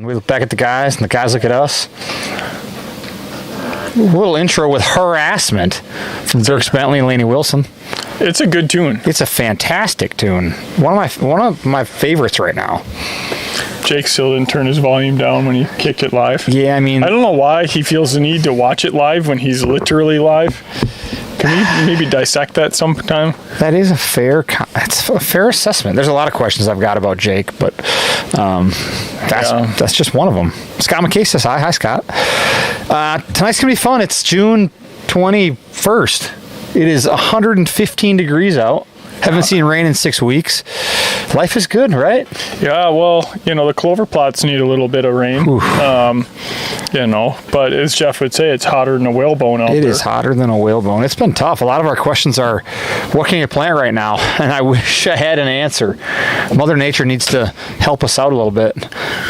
We look back at the guys, and the guys look at us. A little intro with Harassment from Dierks Bentley and Lainey Wilson. It's a good tune. It's a fantastic tune. One of my favorites right now. Jake still didn't turn his volume down when he kicked it live. Yeah, I mean, I don't know why he feels the need to watch it live when he's literally live. Can we maybe dissect that sometime? that is a fair assessment. There's a lot of questions I've got about Jake, but that's just one of them. Scott McKay says hi. Hi, Scott. Tonight's going to be fun. It's June 21st. It is 115 degrees out. Haven't seen rain in 6 weeks. Life is good, right? Yeah, well, the clover plots need a little bit of rain. But as Jeff would say, it's hotter than a whalebone out there. It is hotter than a whalebone. It's been tough. A lot of our questions are, what can you plant right now? And I wish I had an answer. Mother Nature needs to help us out a little bit.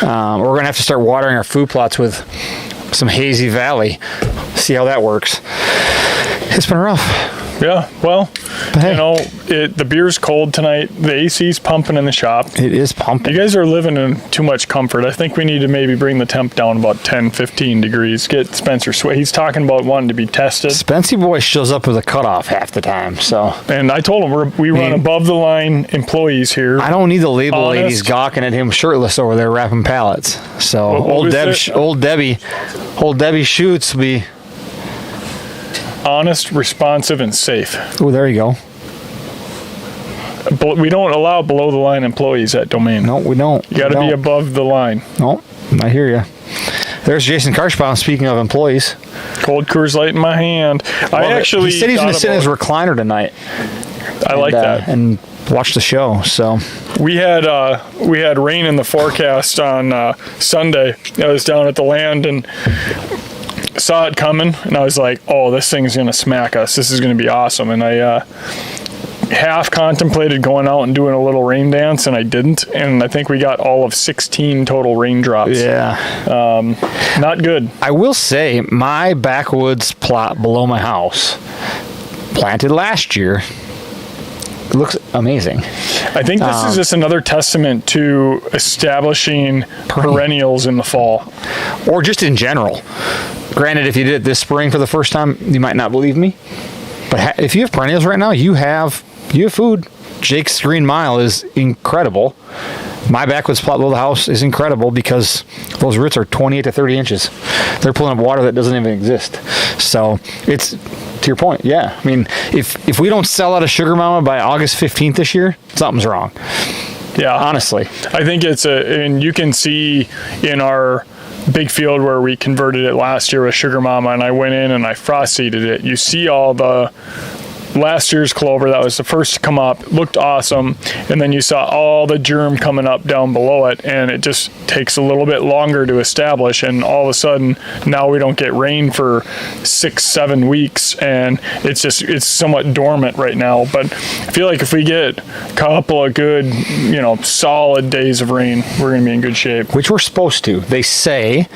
We're going to have to start watering our food plots with some Hazy Valley. See how that works. It's been rough. Yeah, well, But hey. the beer's cold tonight. The AC's pumping in the shop. It is pumping. You guys are living in too much comfort. I think we need to maybe bring the temp down about 10, 15 degrees. Get Spencer Sweat. He's talking about wanting to be tested. Spency boy shows up with a cutoff half the time, so. And I told him we run above the line employees here. I don't need the label ladies gawking at him shirtless over there wrapping pallets. So old Debbie Shoots will be honest, responsive, and safe. Oh, there you go. We don't allow below the line employees at Domain. No, we don't. You got to be above the line. No, I hear you. There's Jason Karshbaum. Speaking of employees, cold Coors Light in my hand. He said he's going to sit in his recliner tonight. I like that and watch the show. So we had rain in the forecast on Sunday. I was down at the land and saw it coming, and I was like, oh, this thing's gonna smack us. This is gonna be awesome. And I half contemplated going out and doing a little rain dance, and I didn't, and I think we got all of 16 total raindrops. Yeah. Not good. I will say my backwoods plot below my house, planted last year, it looks amazing. I think this is just another testament to establishing perennials in the fall. Or just in general. Granted, if you did it this spring for the first time, you might not believe me. But if you have perennials right now, you have food. Jake's Green Mile is incredible. My backwoods plot below the house is incredible because those roots are 28 to 30 inches. They're pulling up water that doesn't even exist. So it's, to your point, yeah. I mean, if we don't sell out of Sugar Mama by August 15th this year, something's wrong. Yeah. Honestly. I think and you can see in our big field where we converted it last year with Sugar Mama, and I went in and I frost seeded it. You see all the last year's clover that was the first to come up, looked awesome, and then you saw all the germ coming up down below it, and it just takes a little bit longer to establish, and all of a sudden now we don't get rain for 6-7 weeks, and it's somewhat dormant right now. But I feel like if we get a couple of good solid days of rain, we're gonna be in good shape. Which we're supposed to. They say,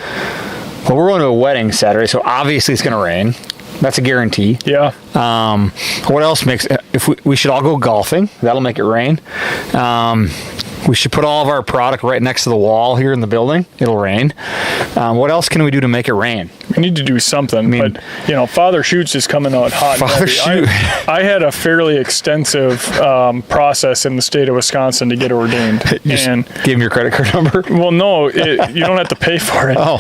well, we're going to a wedding Saturday, so obviously it's going to rain. That's a guarantee. Yeah. What else makes? If we should all go golfing, that'll make it rain. We should put all of our product right next to the wall here in the building. It'll rain. What else can we do to make it rain? We need to do something. But Father Shoots is coming out hot. Father Shoot. I had a fairly extensive process in the state of Wisconsin to get ordained. And give him your credit card number. Well, no, you don't have to pay for it. Oh,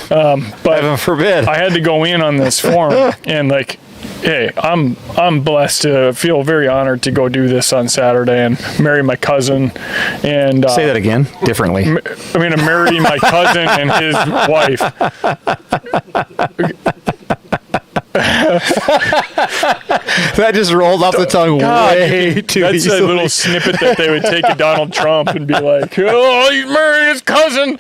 but heaven forbid. I had to go in on this form and hey, I'm blessed to feel very honored to go do this on Saturday and marry my cousin. And say that again differently. I'm going to marry my cousin and his wife. That just rolled off the tongue way too That's easily. a little snippet that they would take of Donald Trump and be like, oh, he's marrying his cousin.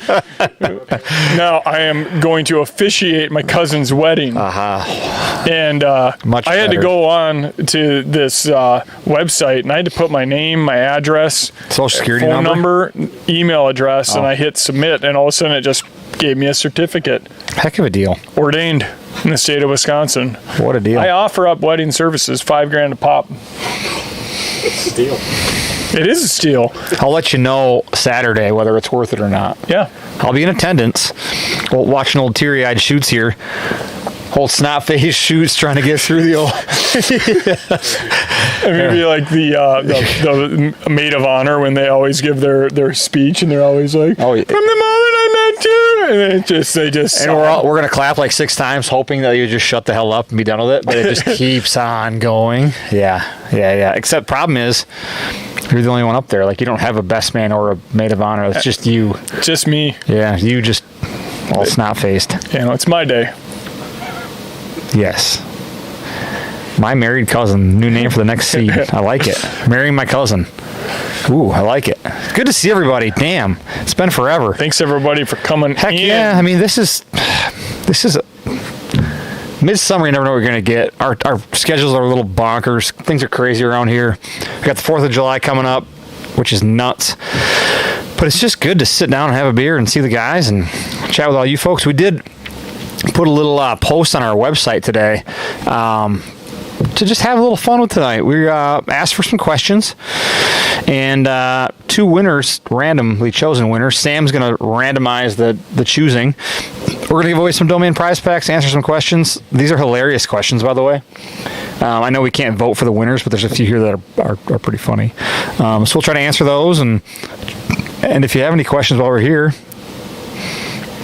Now I am going to officiate my cousin's wedding. And I had to go on to this website, and I had to put my name, my address, Social Security phone number, email address, and I hit submit, and all of a sudden it just gave me a certificate. Heck of a deal. Ordained in the state of Wisconsin. What a deal. I offer up wedding services, $5,000 a pop. It's a steal. It is a steal. I'll let you know Saturday whether it's worth it or not. Yeah. I'll be in attendance. Well, watching old teary-eyed Shoots here. Old snot-faced Shoots trying to get through the old... Maybe like the maid of honor when they always give their speech and they're always like, Oh, yeah. from the moment I met you, and they just. And we're gonna clap like 6 times, hoping that you just shut the hell up and be done with it. But it just keeps on going. Yeah. Except problem is, you're the only one up there. Like you don't have a best man or a maid of honor. It's just you. Just me. Yeah, you just all snot-faced. It's my day. Yes. My married cousin. New name for the next seed. I like it. Marrying my cousin. Ooh, I like it. Good to see everybody. Damn, it's been forever. Thanks everybody for coming. Heck in. yeah! I mean, this is midsummer. You never know what you're gonna get. Our schedules are a little bonkers. Things are crazy around here. We got the 4th of July coming up, which is nuts. But it's just good to sit down and have a beer and see the guys and chat with all you folks. We did put a little post on our website today. To just have a little fun with tonight. We asked for some questions, and 2 winners, randomly chosen winners. Sam's going to randomize the choosing. We're going to give away some domain prize packs, answer some questions. These are hilarious questions, by the way. I know we can't vote for the winners, but there's a few here that are pretty funny. So we'll try to answer those, and if you have any questions while we're here,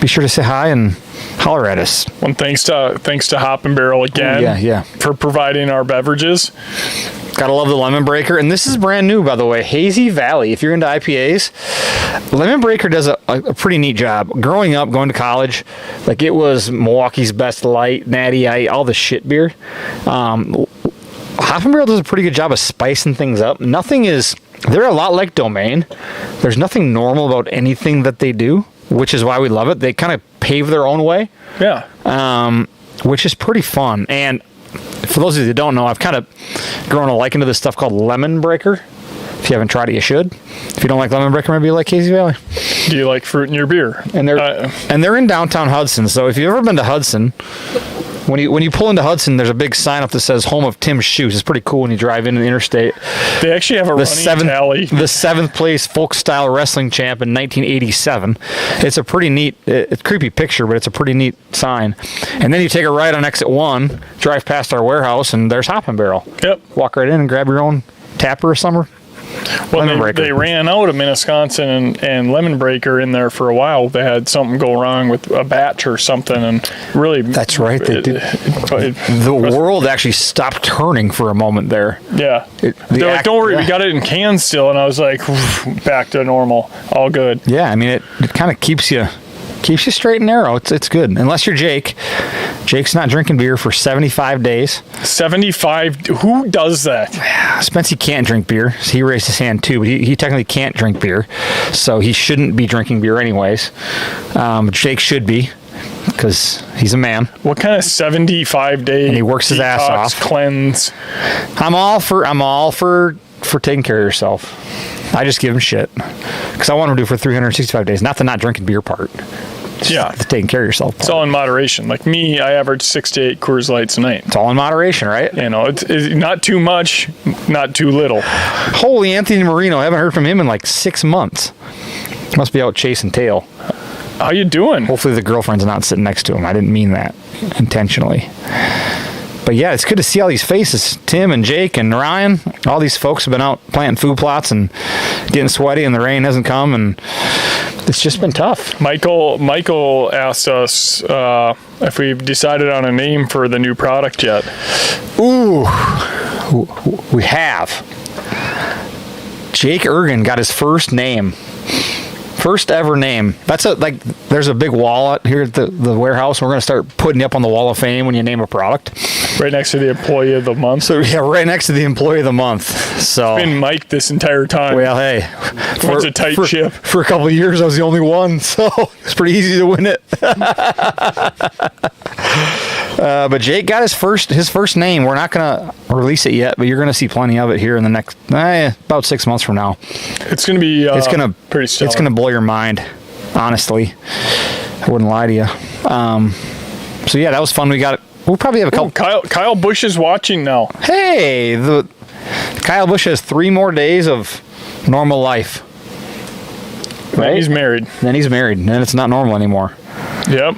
be sure to say hi and holler at us. Well, thanks to Hop and Barrel again. Yeah. For providing our beverages. Gotta love the Lemon Breaker. And this is brand new, by the way. Hazy Valley. If you're into IPAs, Lemon Breaker does a pretty neat job. Growing up, going to college, like it was Milwaukee's Best Light, Natty Ice, all the shit beer. Hop and Barrel does a pretty good job of spicing things up. They're a lot like Domain. There's nothing normal about anything that they do, which is why we love it. They kind of pave their own way. Yeah. Which is pretty fun. And for those of you that don't know, I've kind of grown a liking to this stuff called Lemon Breaker. If you haven't tried it, you should. If you don't like Lemon Breaker, maybe you like Hazy Valley. Do you like fruit in your beer? And they're in downtown Hudson. So if you've ever been to Hudson, when you pull into Hudson, there's a big sign up that says "Home of Tim's Shoes." It's pretty cool when you drive into the interstate. They actually have a running tally. The 7th place folk style wrestling champ in 1987. It's a pretty neat, it's a creepy picture, but it's a pretty neat sign. And then you take a right on exit 1, drive past our warehouse, and there's Hop and Barrel. Yep. Walk right in and grab your own tapper or summer. Well, they ran out of Minnetonka and Lemon Breaker in there for a while. They had something go wrong with a batch or something, and really. That's right. They did. The world actually stopped turning for a moment there. Yeah. They're like, don't worry, we got it in cans still. And I was like, back to normal. All good. Yeah, I mean, it kind of keeps you straight and narrow. It's good. Unless you're Jake. Jake's not drinking beer for 75 days. 75? Who does that? Spency can't drink beer. So he raised his hand too, but he technically can't drink beer. So he shouldn't be drinking beer anyways. Jake should be, because he's a man. What kind of 75-day and he works his ass off. Cleanse? I'm all for taking care of yourself. I just give him shit because I want him to do it for 365 days, not the not drinking beer part. Yeah, the taking care of yourself part. It's all in moderation. Like me, I average 6 to 8 Coors Lights a night. It's all in moderation, right? You know, it's not too much, not too little. Holy Anthony Marino! I haven't heard from him in like 6 months. Must be out chasing tail. How you doing? Hopefully the girlfriend's not sitting next to him. I didn't mean that intentionally. But yeah, it's good to see all these faces. Tim and Jake and Ryan, all these folks have been out planting food plots and getting sweaty, and the rain hasn't come, and it's just been tough. Michael asked us if we've decided on a name for the new product yet. Ooh, we have. Jake Ergen got his first name. First ever name. There's a big wall out here at the warehouse. We're going to start putting you up on the Wall of Fame when you name a product. Right next to the Employee of the Month. So yeah, right next to the Employee of the Month. So it's been Mike this entire time. Well, hey, it's a tight ship. For a couple of years, I was the only one, so it's pretty easy to win it. But Jake got his first name. We're not going to release it yet, but you're going to see plenty of it here in the next about 6 months from now. It's going to be pretty stellar. It's going to blow your mind, honestly. I wouldn't lie to you. So yeah, that was fun. We'll probably have a couple. Kyle Busch is watching now. Hey, Kyle Busch has 3 more days of normal life. Right? Then he's married. Then it's not normal anymore. Yep.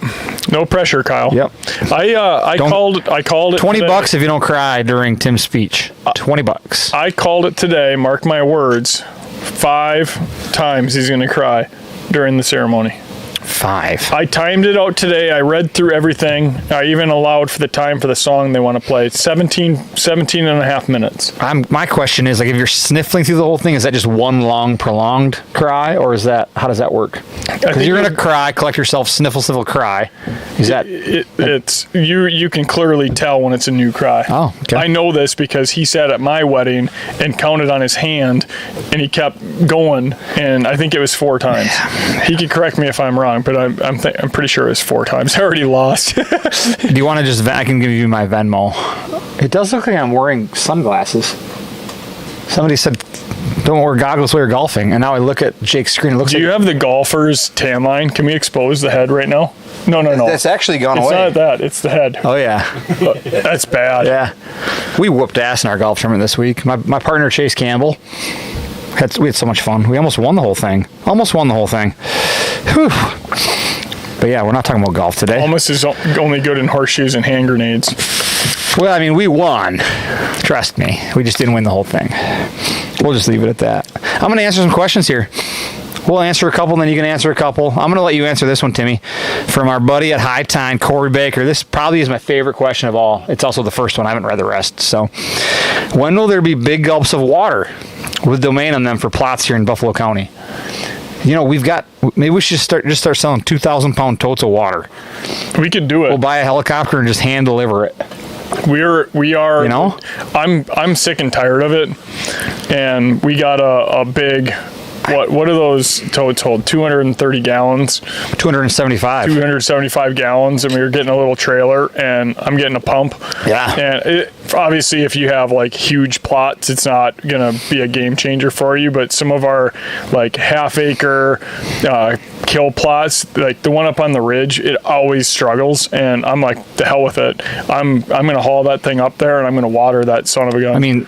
No pressure, Kyle. Yep. I called it. $20 today. if you don't cry during Tim's speech. $20. I called it today. Mark my words. 5 times he's going to cry during the ceremony. 5. I timed it out today. I read through everything. I even allowed for the time for the song they want to play. It's 17 and a half minutes. My question is, like, if you're sniffling through the whole thing, is that just one long, prolonged cry, or is that, how does that work? Because you're going to cry, collect yourself, sniffle, cry. Is that... It's you can clearly tell when it's a new cry. Oh, okay. I know this because he sat at my wedding and counted on his hand, and he kept going, and I think it was 4 times. He could correct me if I'm wrong, but I'm pretty sure it was 4 times. I already lost. Do you want to just... I can give you my Venmo. It does look like I'm wearing sunglasses. Somebody said, don't wear goggles while you're golfing. And now I look at Jake's screen. It looks Do like... you have the golfer's tan line? Can we expose the head right now? No. That's actually gone It's away. not that. It's the head. Oh, yeah. That's bad. Yeah. We whooped ass in our golf tournament this week. My partner, Chase Campbell, we had so much fun. We almost won the whole thing. Whew. But yeah, we're not talking about golf today. Almost is only good in horseshoes and hand grenades. Well, I mean, we won. Trust me. We just didn't win the whole thing. We'll just leave it at that. I'm going to answer some questions here. We'll answer a couple, and then you can answer a couple. I'm going to let you answer this one, Timmy, from our buddy at High Tide, Corey Baker. This probably is my favorite question of all. It's also the first one. I haven't read the rest. So, when will there be big gulps of water with domain on them for plots here in Buffalo County? You know, maybe we should just start selling 2,000-pound totes of water. We could do it. We'll buy a helicopter and just hand deliver it. We are. You know, I'm sick and tired of it, and we got a big. What do those totes hold? 230 gallons. 275. 275 gallons, and we were getting a little trailer, and I'm getting a pump. Yeah. And obviously, if you have like huge plots, it's not gonna be a game changer for you. But some of our like half-acre kill plots, like the one up on the ridge, it always struggles, and I'm like, the hell with it. I'm gonna haul that thing up there, and I'm gonna water that son of a gun. I mean,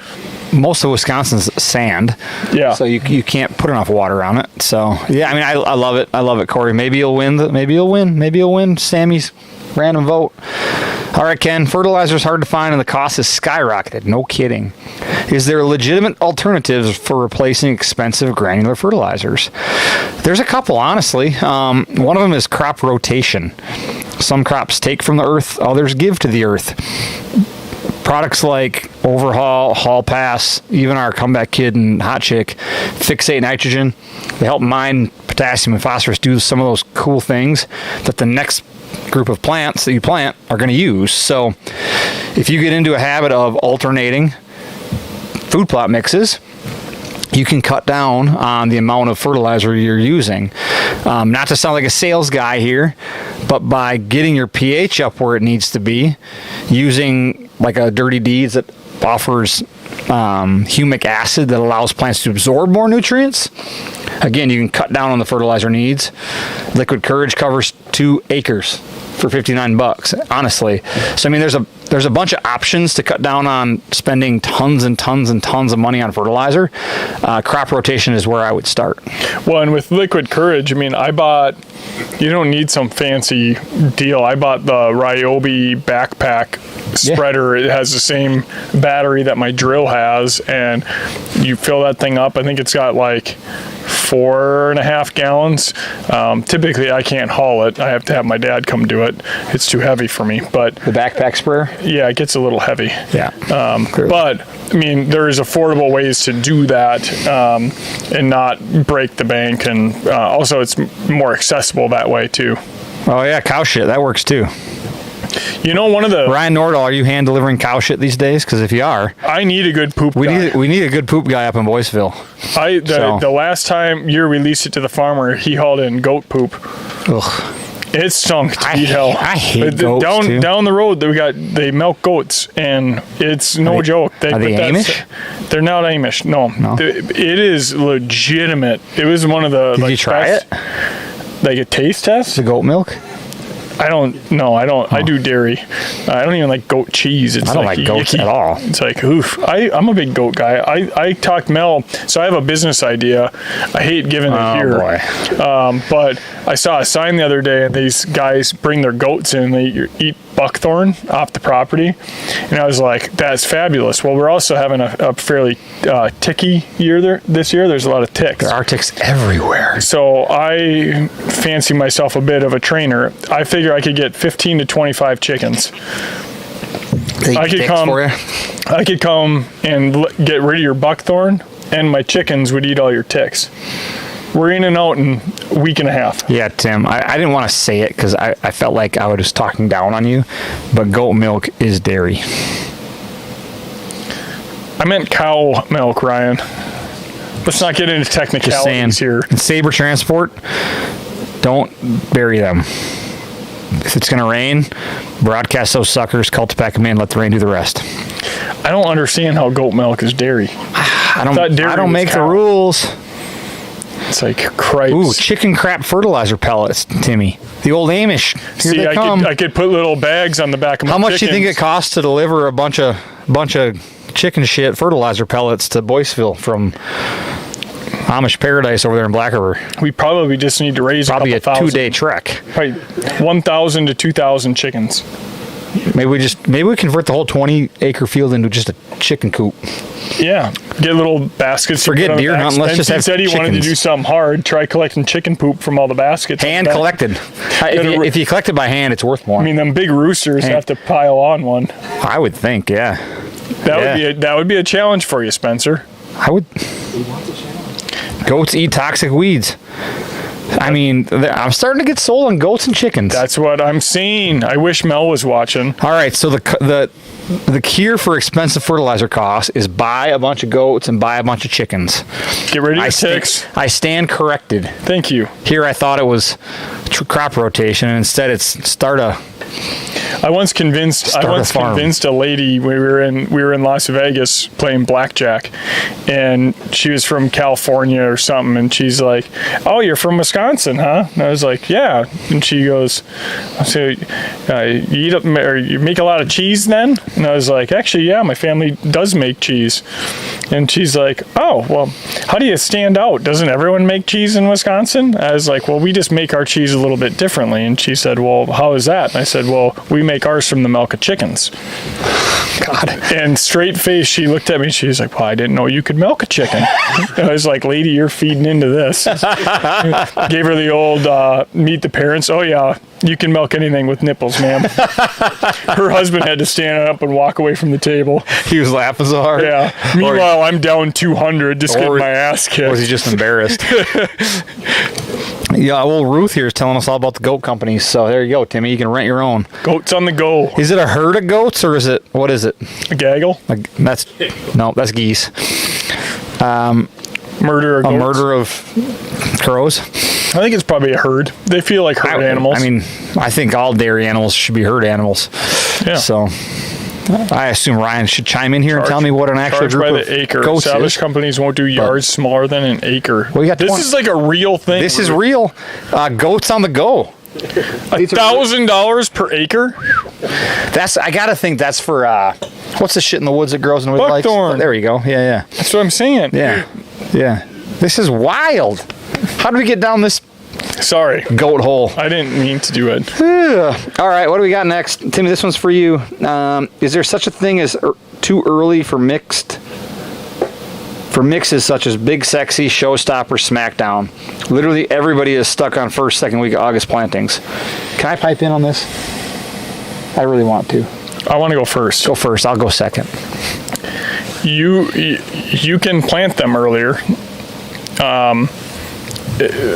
most of Wisconsin's sand. Yeah. So you can't put enough water on it. So yeah, I mean, I love it. I love it, Corey. Maybe you'll win. Maybe you'll win Sammy's random vote. All right, Ken. Fertilizer is hard to find, and the cost has skyrocketed. No kidding. Is there legitimate alternatives for replacing expensive granular fertilizers? There's a couple, honestly. One of them is crop rotation. Some crops take from the earth, others give to the earth. Products like Overhaul, Hall Pass, even our Comeback Kid and Hot Chick, Fixate Nitrogen, they help mine potassium and phosphorus, do some of those cool things that the next group of plants that you plant are going to use. So if you get into a habit of alternating food plot mixes, you can cut down on the amount of fertilizer you're using. Not to sound like a sales guy here, but by getting your pH up where it needs to be, using like a Dirty Deeds that offers humic acid that allows plants to absorb more nutrients. Again, you can cut down on the fertilizer needs. Liquid Courage covers 2 acres for $59, honestly. So I mean, there's a bunch of options to cut down on spending tons and tons and tons of money on fertilizer. Crop rotation is where I would start. Well, and with Liquid Courage, I mean, you don't need some fancy deal. I bought the Ryobi backpack spreader. Yeah. It has the same battery that my drill has, and you fill that thing up. I think it's got like 4.5 gallons. Typically, I can't haul it. I have to have my dad come do it. It's too heavy for me. But the backpack sprayer? Yeah, it gets a little heavy. Yeah. But I mean, there's affordable ways to do that and not break the bank, and also it's more accessible that way too. Oh yeah, cow shit, that works too. You know, one of the Ryan Nordahl, are you hand delivering cow shit these days? Because if you are, I need a good poop guy. We need a good poop guy up in Boyceville. The last time you released it to the farmer, he hauled in goat poop. Ugh. It stunk to hell. I hate goats too. Down the road, they milk goats, and it's no joke. Are they Amish? They're not Amish. No. It is legitimate. It was one of the. Did you try best, it? Like a taste test? The goat milk? I don't. No, I don't. I do dairy. I don't even like goat cheese. It's I don't like goats yucky. at all. It's like, oof. I'm a big goat guy. I talked Mel. So I have a business idea. I hate giving it here. Boy. But I saw a sign the other day, and these guys bring their goats in. And they eat buckthorn off the property, and I was like, "That's fabulous." Well, we're also having a fairly ticky year this year. There's a lot of ticks. There are ticks everywhere. So I fancy myself a bit of a trainer. I figure I could get 15 to 25 chickens. I could come. For you? I could come and get rid of your buckthorn, and my chickens would eat all your ticks. We're in and out in a week and a half. Yeah, Tim, I didn't want to say it because I felt like I was talking down on you, but goat milk is dairy. I meant cow milk, Ryan. Let's not get into technicalities here. Saber Transport, don't bury them. If it's going to rain, broadcast those suckers, call to pack them in, let the rain do the rest. I don't understand how goat milk is dairy. I don't make the rules. It's like Christ. Ooh, chicken crap fertilizer pellets, Timmy. The old Amish. Here they come. I could put little bags on the back of my How much do chickens. you think it costs to deliver a bunch of chicken shit fertilizer pellets to Boyceville from Amish Paradise over there in Black River? We probably just need to raise Probably a a couple 2-day trek. Probably 1,000 to 2,000 chickens. Maybe we convert the whole 20-acre field into just a chicken coop. Yeah, get little baskets. Forget deer hunting. Let's just have said he wanted to chickens. do something hard. Try collecting chicken poop from all the baskets. Hand collected. If you collect it by hand, it's worth more. I mean, them big roosters have to pile on one. I would think, yeah. That would be a challenge for you, Spencer. I would. Goats eat toxic weeds. I mean, I'm starting to get sold on goats and chickens. That's what I'm saying. I wish Mel was watching. All right, so the cure for expensive fertilizer costs is buy a bunch of goats and buy a bunch of chickens. Get rid of your ticks. I stand corrected. Thank you. Here I thought it was crop rotation, and instead it's start a I once convinced a lady. We were in Las Vegas playing blackjack, and she was from California or something, and she's like, "Oh, you're from Wisconsin, huh?" And I was like, "Yeah." And she goes, "So you make a lot of cheese then?" And I was like, "Actually, yeah, my family does make cheese." And she's like, "Oh, well, how do you stand out? Doesn't everyone make cheese in Wisconsin?" I was like, "Well, we just make our cheese a little bit differently." And she said, "Well, how is that?" And I said, "Well, we make ours from the milk of chickens." God. And straight face, she looked at me. She's like, "Well, I didn't know you could milk a chicken." And I was like, "Lady, you're feeding into this." Gave her the old meet the parents. "Oh yeah, you can milk anything with nipples, ma'am." Her husband had to stand up and walk away from the table. He was laughing so hard. Yeah. Meanwhile, I'm down 200, just getting my ass kicked. Or was he just embarrassed? Yeah, well, Ruth here is telling us all about the goat companies. So there you go, Timmy. You can rent your own. Goats on the go. Is it a herd of goats or is it, what is it? A gaggle? That's geese. Murder of goats. A murder of crows. I think it's probably a herd. They feel like herd animals. I mean, I think all dairy animals should be herd animals. Yeah. So I assume Ryan should chime in here and tell me what an actual group by of the acre. goats Established is. companies won't do yards smaller than an acre. Well, this is like a real thing. This is real. Goats on the go. $1,000 per acre? I gotta think that's for what's the shit in the woods that grows in the woods? Buckthorn. There you go. Yeah. That's what I'm saying. Yeah. This is wild. How did we get down this Sorry. goat hole? I didn't mean to do it. All right, what do we got next? Timmy, this one's for you. Is there such a thing as too early for mixes such as Big Sexy, Showstopper, SmackDown? Literally everybody is stuck on first, second week of August plantings. Can I pipe in on this? I really want to. I want to go first. Go first. I'll go second. You can plant them earlier.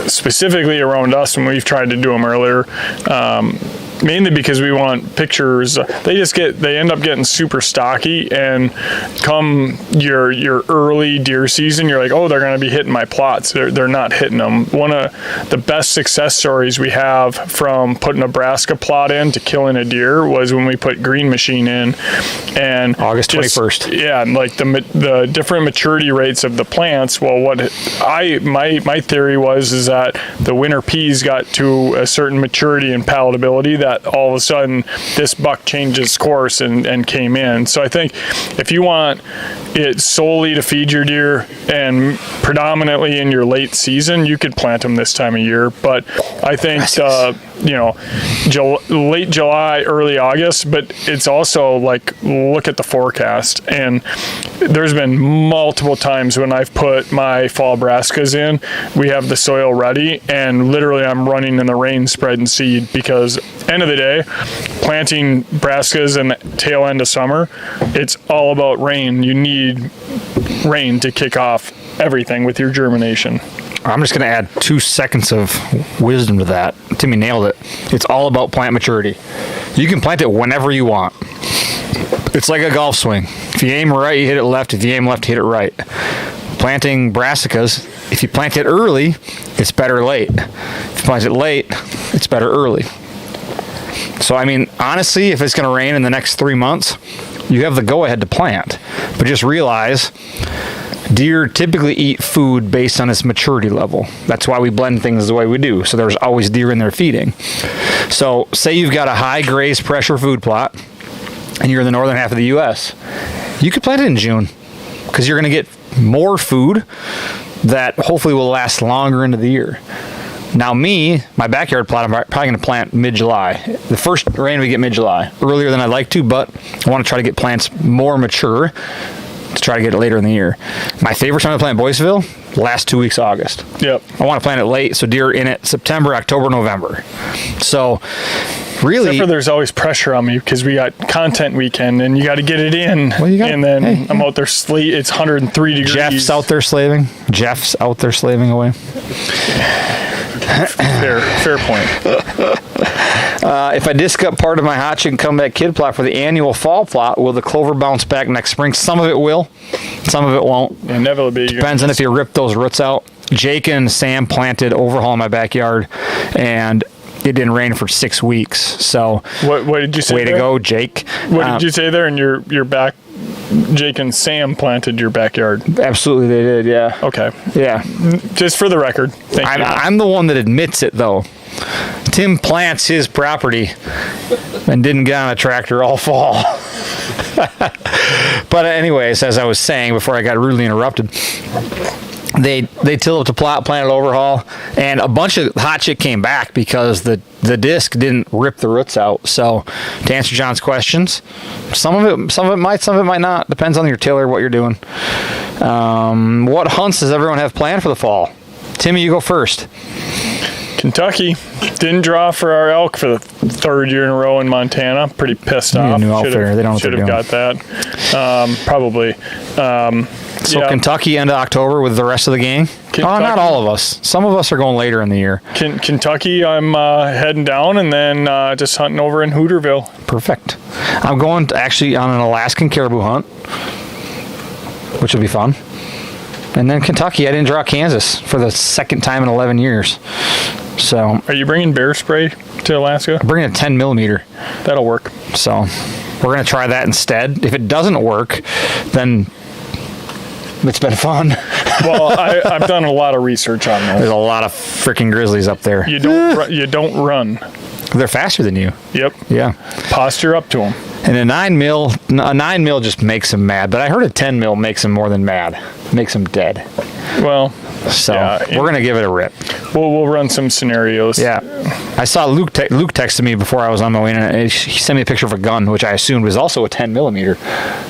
Specifically around us when we've tried to do them earlier, mainly because we want pictures. They end up getting super stocky, and come your early deer season, you're like, oh, they're going to be hitting my plots. They're not hitting them. One of the best success stories we have from putting a Nebraska plot in to killing a deer was when we put Green Machine in, and August 21st. Yeah, and like the different maturity rates of the plants. Well, my theory is that the winter peas got to a certain maturity and palatability that all of a sudden this buck changed its course and came in. So I think if you want it solely to feed your deer and predominantly in your late season, you could plant them this time of year. But I think, late July, early August, but it's also like, look at the forecast. And there's been multiple times when I've put my fall brassicas in, we have the soil ready, and literally I'm running in the rain spreading seed, because end of the day, planting brassicas in the tail end of summer, it's all about rain. You need rain to kick off everything with your germination. I'm just going to add 2 seconds of wisdom to that. Timmy nailed it. It's all about plant maturity. You can plant it whenever you want. It's like a golf swing. If you aim right, you hit it left. If you aim left, you hit it right. Planting brassicas, if you plant it early, it's better late. If you plant it late, it's better early. So, I mean, honestly, if it's going to rain in the next 3 months, you have the go-ahead to plant. But just realize deer typically eat food based on its maturity level. That's why we blend things the way we do. So there's always deer in there feeding. So say you've got a high graze pressure food plot and you're in the northern half of the U.S., you could plant it in June because you're going to get more food that hopefully will last longer into the year. Now my backyard plot, I'm probably going to plant mid-July. The first rain we get mid-July, earlier than I'd like to, but I want to try to get plants more mature to try to get it later in the year. My favorite time to plant Boyceville, last 2 weeks of August. Yep. I want to plant it late so deer in it September, October, November. So really, except for there's always pressure on me because we got content weekend and you got to get it in. Well, and then I'm out there it's 103 degrees. Jeff's out there slaving away. Fair point. If I disc up part of my hot chicken comeback kid plot for the annual fall plot, will the clover bounce back next spring? Some of it will, some of it won't. Inevitably. Depends on if you rip those roots out. Jake and Sam planted overhaul in my backyard, and it didn't rain for 6 weeks. So what did you say? Way to go, Jake. What did you say there in your back? Jake and Sam planted your backyard. Absolutely, they did. Yeah. Okay. Yeah. Just for the record, thank you. I'm the one that admits it, though. Tim plants his property and didn't get on a tractor all fall. But anyways, as I was saying before I got rudely interrupted, they tilled up the plot, planted overhaul, and a bunch of hot shit came back because the disc didn't rip the roots out. So to answer John's questions, some of it might, some of it might not. Depends on your tiller, what you're doing. What hunts does everyone have planned for the fall? Timmy, you go first. Kentucky didn't draw for our elk for the third year in a row in Montana. Pretty pissed off. New outfitter. They don't know what they're doing. Should have got that. Probably. So yeah. Kentucky end of October with the rest of the gang? Not all of us. Some of us are going later in the year. Kentucky, I'm heading down and then just hunting over in Hooterville. Perfect. I'm going actually on an Alaskan caribou hunt, which will be fun. And then Kentucky, I didn't draw Kansas for the second time in 11 years. So, are you bringing bear spray to Alaska? I'm bringing a 10 millimeter. That'll work. So we're going to try that instead. If it doesn't work, then it's been fun. Well, I've done a lot of research on those. There's a lot of freaking grizzlies up there. You don't run. They're faster than you. Yep. Yeah. Posture up to them. And a 9 mil just makes them mad. But I heard a 10 mil makes them more than mad. Makes them dead. Well, so yeah, we're going to give it a rip. We'll run some scenarios. Yeah. I saw Luke texted me before I was on my way in, and he sent me a picture of a gun, which I assumed was also a 10 millimeter.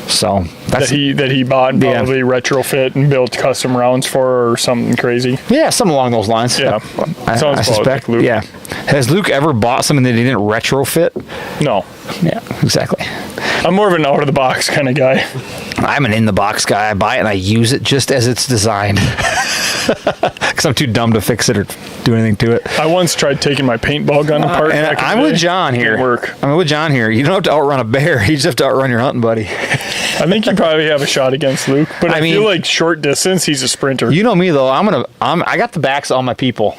So that's that he bought and probably retrofit and built custom rounds for, or something crazy. Yeah, something along those lines. Yeah. I suspect. Luke. Yeah. Has Luke ever bought something that he didn't retrofit? No. Yeah, exactly. I'm more of an out of the box kind of guy. I'm an in the box guy. I buy it and I use it just as it's designed. Because I'm too dumb to fix it or do anything to it. I once tried taking my paintball gun apart. And I'm with John here. I'm with John here. You don't have to outrun a bear. You just have to outrun your hunting buddy. I think you probably have a shot against Luke, but I feel like short distance, he's a sprinter. You know me though. I got the backs of all my people,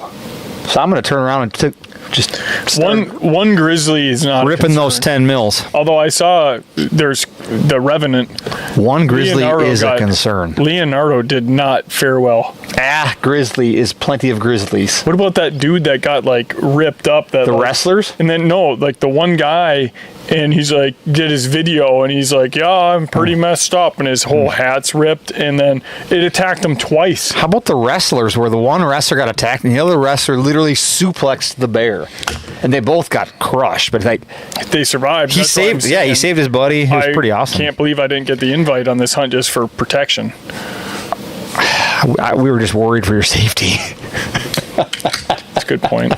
so I'm gonna turn around and Just start One grizzly is not a ripping those concern. 10 mils. Although I saw there's the Revenant. One grizzly Leonardo is a concern. Leonardo did not fare well. Grizzly is plenty of grizzlies. What about that dude that got like ripped up? That The like, wrestlers? And then no, like the one guy, and he's like did his video, and he's like, "Yeah, I'm pretty messed up," and his whole hat's ripped, and then it attacked him twice. How about the wrestlers where the one wrestler got attacked and the other wrestler literally suplexed the bear? And they both got crushed, but like They survived. he That's what I'm saved he saying. saved his buddy. It was I pretty awesome. Can't believe I didn't get the invite on this hunt just for protection. We were just worried for your safety. That's a good point.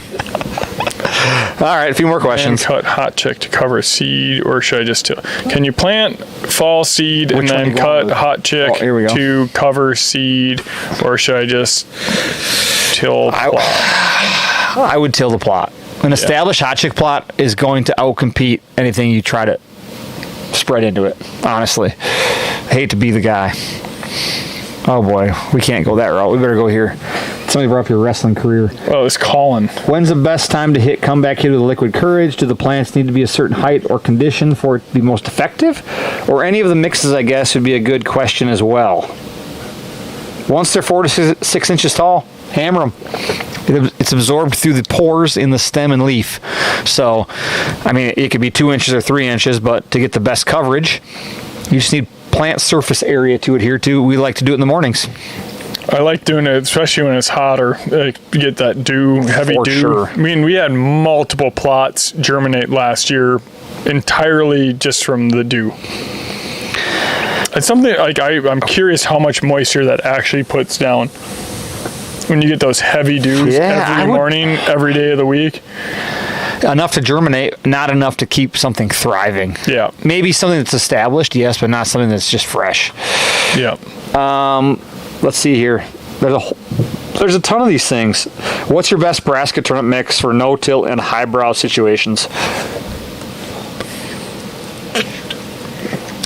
All right, a few more And questions. cut hot chick to cover seed, or should I just till? Can you plant fall seed Which and one then you want cut with- hot chick Oh, here we go. to cover seed, or should I just till? I would till the plot. An established hot chick plot is going to outcompete anything you try to spread into it, honestly. I hate to be the guy. Oh boy, we can't go that route. We better go here. Somebody brought up your wrestling career. Oh, it's Colin. When's the best time to hit comeback hit with liquid courage? Do the plants need to be a certain height or condition for it to be most effective? Or any of the mixes, I guess, would be a good question as well. Once they're 4 to 6 inches tall, hammer them. It's absorbed through the pores in the stem and leaf. So, I mean, it could be 2 inches or 3 inches, but to get the best coverage, you just need plant surface area to adhere to. We like to do it in the mornings. I like doing it, especially when it's hotter. Get that dew, heavy For dew. sure. I mean, we had multiple plots germinate last year entirely just from the dew. It's something like I'm curious how much moisture that actually puts down when you get those heavy dews every morning, every day of the week. Enough to germinate, not enough to keep something thriving. Yeah. Maybe something that's established, yes, but not something that's just fresh. Yeah. Let's see here. There's a ton of these things. What's your best brassica turnip mix for no-till and highbrow situations?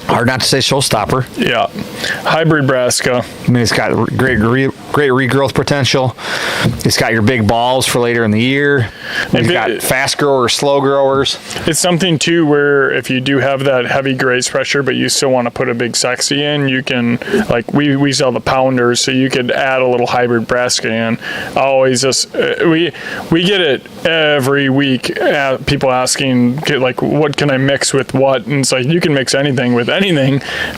Hard not to say showstopper. Yeah. Hybrid brassica. I mean, it's got great regrowth potential. It's got your big balls for later in the year. We've got fast growers, slow growers. It's something too where if you do have that heavy graze pressure, but you still want to put a big sexy in, you can, like we sell the pounders, so you could add a little hybrid brassica in. I always just we get it every week. People asking like, what can I mix with what? And it's like you can mix anything with anything.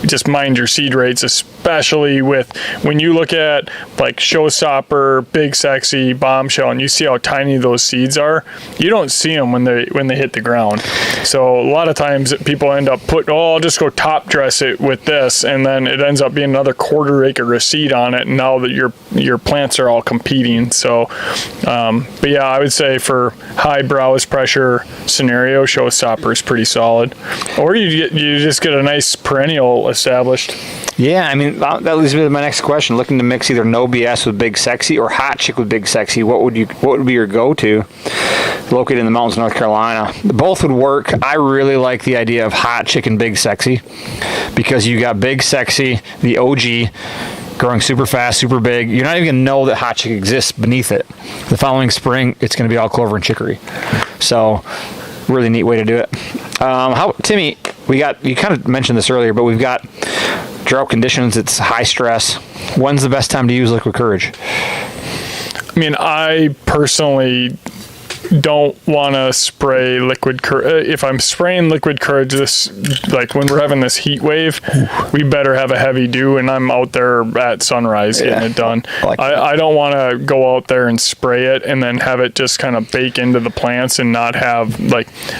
Just mind your seed rates, especially with when you look at like showstopper, big sexy, bombshell, and you see how tiny those seeds are. You don't see them when they hit the ground. So a lot of times people end up I'll just go top dress it with this, and then it ends up being another quarter acre of seed on it. And now that your plants are all competing. So, but yeah, I would say for high browse pressure scenario, showstopper is pretty solid. Or you just get a nice perennial established. Yeah, I mean, that leads me to my next question. Looking to mix either no BS with Big Sexy or Hot Chick with Big Sexy, what would be your go-to? Located in the mountains of North Carolina. Both would work. I really like the idea of Hot Chick and Big Sexy because you got Big Sexy, the OG, growing super fast, super big. You're not even going to know that Hot Chick exists beneath it. The following spring, it's going to be all clover and chicory. So, really neat way to do it. Timmy, you kind of mentioned this earlier, but we've got drought conditions. It's high stress. When's the best time to use liquid courage? I mean, I personally don't want to spray liquid courage. If I'm spraying liquid courage, like when we're having this heat wave, we better have a heavy dew, and I'm out there at sunrise getting it done. I don't want to go out there and spray it and then have it just kind of bake into the plants and not have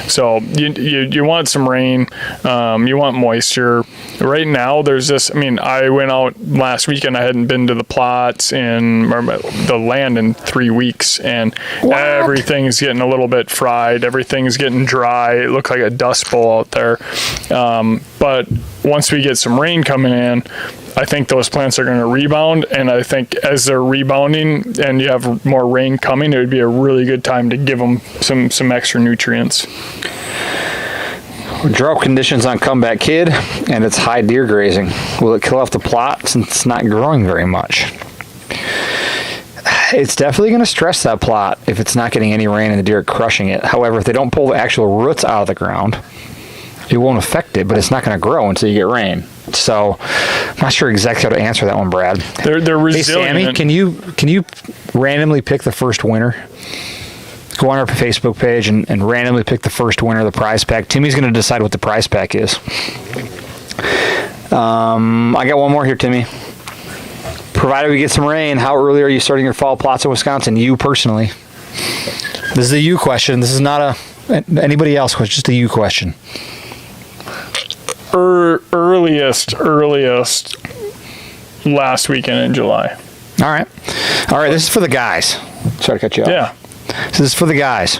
so you want some rain, you want moisture. Right now there's this, I mean, I went out last weekend, I hadn't been to the plots or the land in 3 weeks, and everything's getting a little bit fried. Everything's getting dry. It looked like a dust bowl out there. But once we get some rain coming in, I think those plants are going to rebound. And I think as they're rebounding and you have more rain coming, it would be a really good time to give them some extra nutrients. Drought conditions on Comeback Kid, and it's high deer grazing. Will it kill off the plot since it's not growing very much? It's definitely going to stress that plot if it's not getting any rain and the deer are crushing it. However, if they don't pull the actual roots out of the ground, it won't affect it, but it's not going to grow until you get rain. So, I'm not sure exactly how to answer that one, Brad. They're Hey, resilient. Sammy, can you randomly pick the first winner? Go on our Facebook page and randomly pick the first winner of the prize pack. Timmy's going to decide what the prize pack is. I got one more here, Timmy. Provided we get some rain, how early are you starting your fall plots in Wisconsin? You personally. This is a you question. This is not anybody else question. Just a you question. Earliest last weekend in July. All right. This is for the guys. Sorry to cut you off. Yeah. This is for the guys.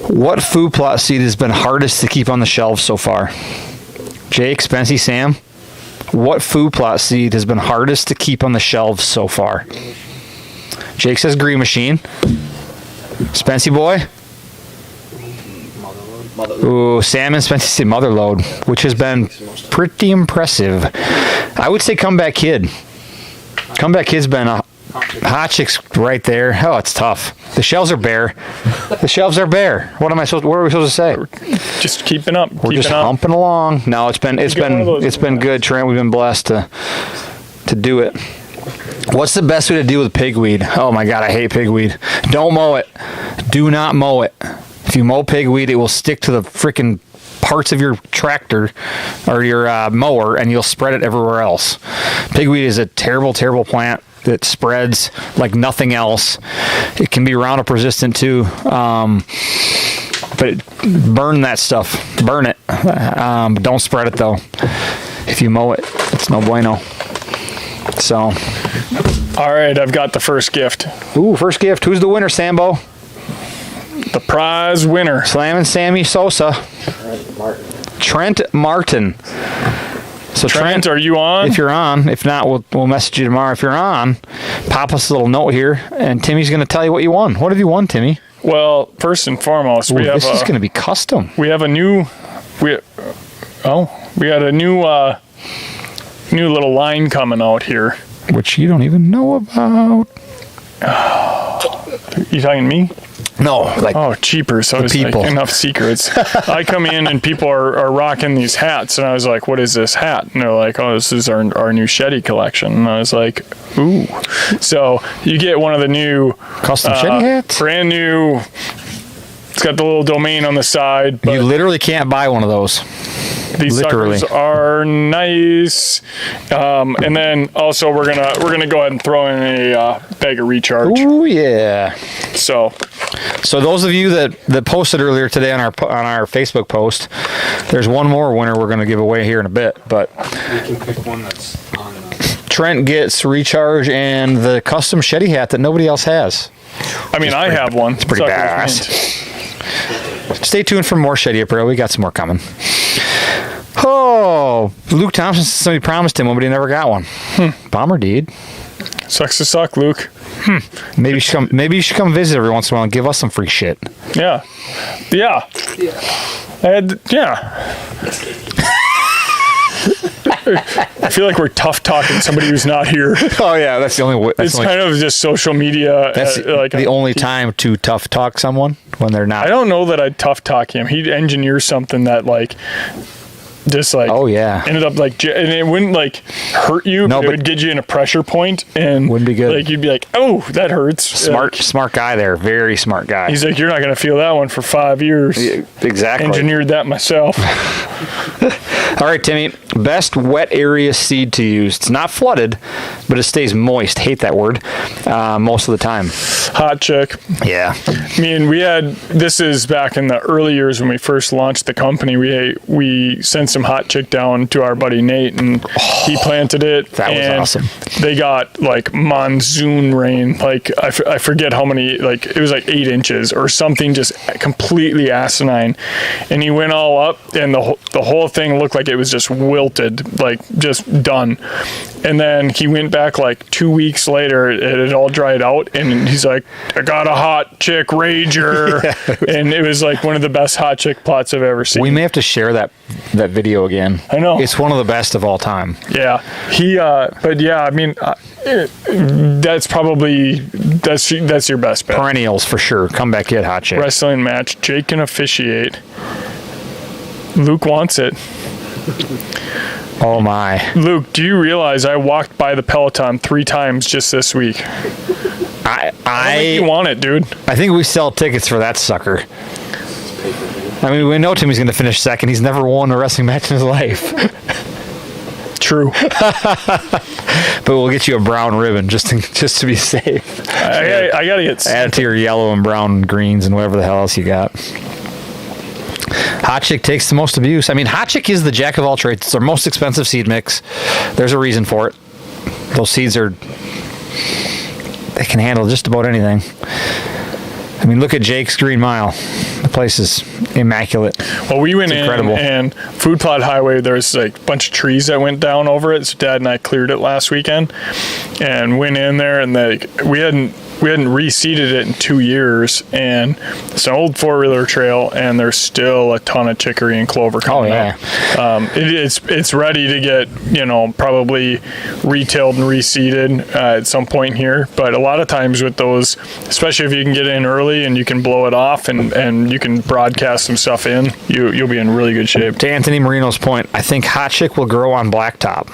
What food plot seed has been hardest to keep on the shelves so far? Jake, Spency, Sam, what food plot seed has been hardest to keep on the shelves so far? Jake says Green Machine. Spency boy? Ooh, Sam and Spency say Motherload, which has been pretty impressive. I would say Comeback Kid. Comeback Kid's been a hot chicks right there. Oh, it's tough. The shelves are bare. The shelves are bare. What are we supposed to say? Just keeping up. We're just humping along. No, it's been good, Trent. We've been blessed to do it. What's the best way to deal with pigweed? Oh my God, I hate pigweed. Don't mow it. Do not mow it. If you mow pigweed, it will stick to the freaking parts of your tractor or your mower, and you'll spread it everywhere else. Pigweed is a terrible, terrible plant that spreads like nothing else. It can be Roundup resistant too. But burn that stuff. Burn it. Don't spread it though. If you mow it, it's no bueno. So. All right, I've got the first gift. Ooh, first gift. Who's the winner, Sambo? The prize winner. Slammin' Sammy Sosa. Trent Martin. So Trent, are you on? If you're on, if not, we'll message you tomorrow. If you're on, pop us a little note here, and Timmy's going to tell you what you won. What have you won, Timmy? Well, first and foremost, this is going to be custom. We have a new. We got a new little line coming out here, which you don't even know about. You talking to me? No, like cheaper. So it's people. like enough secrets. I come in and people are rocking these hats, and I was like, "What is this hat?" And they're like, "Oh, this is our new Shetty collection." And I was like, "Ooh!" So you get one of the new custom Shetty hats, brand new. It's got the little domain on the side. But you literally can't buy one of those. These suckers are nice, and then also we're gonna go ahead and throw in a bag of recharge. Ooh yeah! So those of you that posted earlier today on our Facebook post, there's one more winner we're gonna give away here in a bit. But you can pick one that's on. Trent gets recharge and the custom Shetty hat that nobody else has. I mean, I have one. It's pretty badass. Stay tuned for more Shetty Apparel. We got some more coming. Oh, Luke Thompson said somebody promised him one, but he never got one. Bomber deed. Sucks to suck, Luke. Maybe you should come visit every once in a while and give us some free shit. Yeah. I feel like we're tough talking somebody who's not here. Oh yeah, that's the only way. It's kind of just social media. That's the only time to tough talk someone when they're not. I don't know that I'd tough talk him. He'd engineer something that just oh yeah, ended up and it wouldn't hurt you. No, but it would get you in a pressure point and wouldn't be good. You'd be like, oh, that hurts. Smart guy there, very smart guy. He's like, you're not gonna feel that one for 5 years. Yeah, exactly. Engineered that myself. All right, Timmy. Best wet area seed to use. It's not flooded, but it stays moist. Hate that word. Most of the time. Hot chick. Yeah. I mean, this is back in the early years when we first launched the company. We sent some hot chick down to our buddy Nate, and he planted it. That was awesome. They got monsoon rain. I forget how many. It was 8 inches or something, just completely asinine. And he went all up, and the whole thing looked like it was just wilting wilted, like just done. And then he went back like 2 weeks later, it had all dried out, and he's like, I got a hot chick rager. And it was like one of the best hot chick plots I've ever seen. We may have to share that video again. I know. It's one of the best of all time. Yeah. But yeah, I mean, that's probably, that's your best bet. Perennials for sure. Comeback kid, hot chick. Wrestling match. Jake can officiate. Luke wants it. Oh my. Luke, do you realize I walked by the Peloton 3 times just this week? I think you want it, dude. I think we sell tickets for that sucker. I mean, we know Timmy's going to finish second. He's never won a wrestling match in his life. True. But we'll get you a brown ribbon just to be safe. I got to get... Add it to your yellow and brown and greens and whatever the hell else you got. Hot Chick takes the most abuse. I mean, Hot Chick is the jack of all trades. It's our most expensive seed mix. There's a reason for it. Those seeds they can handle just about anything. I mean, look at Jake's Green Mile. The place is immaculate. Well, we went in incredible. and Food Plot Highway, there's like a bunch of trees that went down over it. So Dad and I cleared it last weekend and went in there, and we hadn't reseeded it in 2 years, and it's an old 4-wheeler trail, and there's still a ton of chicory and clover coming out. It's ready to get, probably retailed and reseeded at some point here, but a lot of times with those, especially if you can get in early and you can blow it off and you can broadcast some stuff in, you'll be in really good shape. To Anthony Marino's point, I think Hot Chick will grow on blacktop.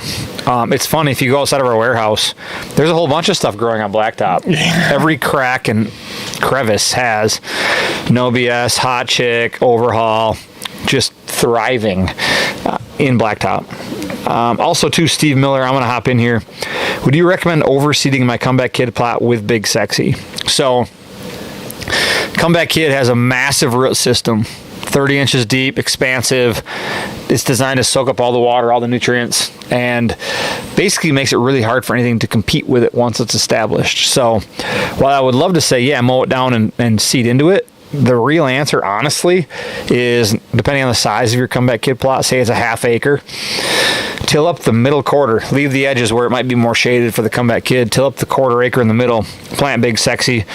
It's funny, if you go outside of our warehouse, there's a whole bunch of stuff growing on blacktop. Every crack and crevice has No BS, Hot Chick, Overhaul, just thriving in blacktop. Also, too, Steve Miller, I'm going to hop in here. Would you recommend overseeding my Comeback Kid plot with Big Sexy? So, Comeback Kid has a massive root system. 30 inches deep, expansive. It's designed to soak up all the water, all the nutrients, and basically makes it really hard for anything to compete with it once it's established. So while I would love to say, yeah, mow it down and seed into it, the real answer, honestly, is depending on the size of your Comeback Kid plot, say it's a half acre, till up the middle quarter. Leave the edges where it might be more shaded for the Comeback Kid. Till up the quarter acre in the middle. Plant Big Sexy.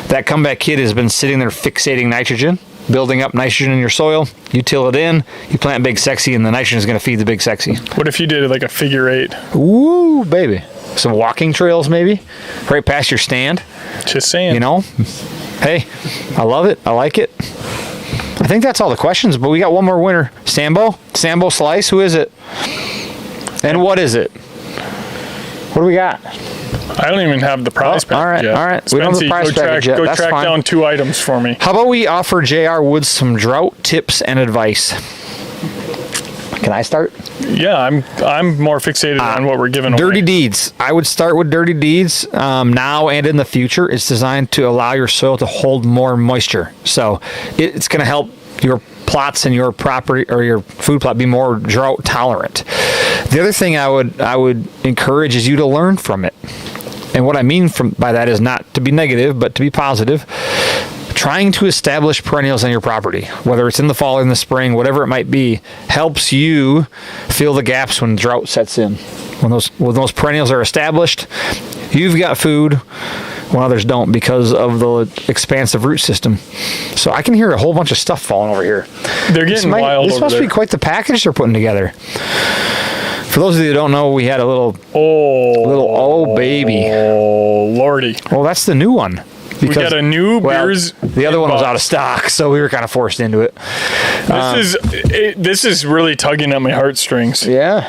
That Comeback Kid has been sitting there fixating nitrogen, building up nitrogen in your soil. You till it in, you plant Big Sexy, and the nitrogen is going to feed the Big Sexy. What if you did like a figure 8? Ooh, baby. Some walking trails, maybe, right past your stand. Just saying. Hey, I love it. I like it. I think that's all the questions, but we got one more winner. Sambo Slice, who is it? And what is it? What do we got? I don't even have the prize package yet. All right. We don't have the prize package yet. Go That's track fine. down 2 items for me. How about we offer J.R. Woods some drought tips and advice? Can I start? Yeah, I'm more fixated on what we're giving away. Dirty Deeds. I would start with Dirty Deeds now and in the future. It's designed to allow your soil to hold more moisture. So it's going to help your plots and your property or your food plot be more drought tolerant. The other thing I would encourage is you to learn from it. And what I mean by that is not to be negative, but to be positive. Trying to establish perennials on your property, whether it's in the fall or in the spring, whatever it might be, helps you fill the gaps when drought sets in. When those perennials are established, you've got food when others don't because of the expansive root system. So I can hear a whole bunch of stuff falling over here. They're getting wild. This must be quite the package they're putting together. For those of you that don't know, we had a little baby. Oh, Lordy. Well, that's the new one. We got a new beers. The other one was out of stock, so we were kind of forced into it. This is really tugging at my heartstrings. Yeah,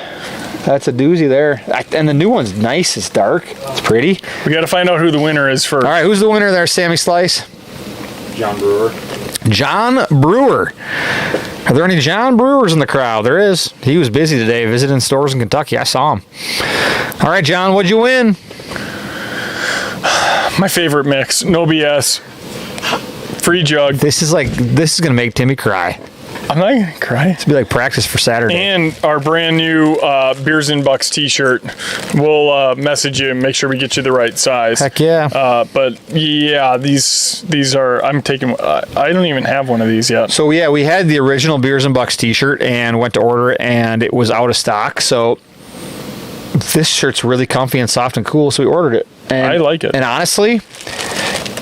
that's a doozy there. And the new one's nice. It's dark. It's pretty. We got to find out who the winner is first. All right, who's the winner there, Sammy Slice? John Brewer. John Brewer. Are there any John Brewers in the crowd? There is. He was busy today visiting stores in Kentucky. I saw him. All right, John, what'd you win? My favorite mix, No BS, free jug. This is gonna make Timmy cry. I'm not gonna cry. It'd be like practice for Saturday. And our brand new Beers and Bucks T-shirt. We'll message you and make sure we get you the right size. Heck yeah. But yeah, these are. I'm taking. I don't even have one of these yet. So yeah, we had the original Beers and Bucks T-shirt and went to order it, and it was out of stock. So this shirt's really comfy and soft and cool, so we ordered it. And, I like it. And honestly,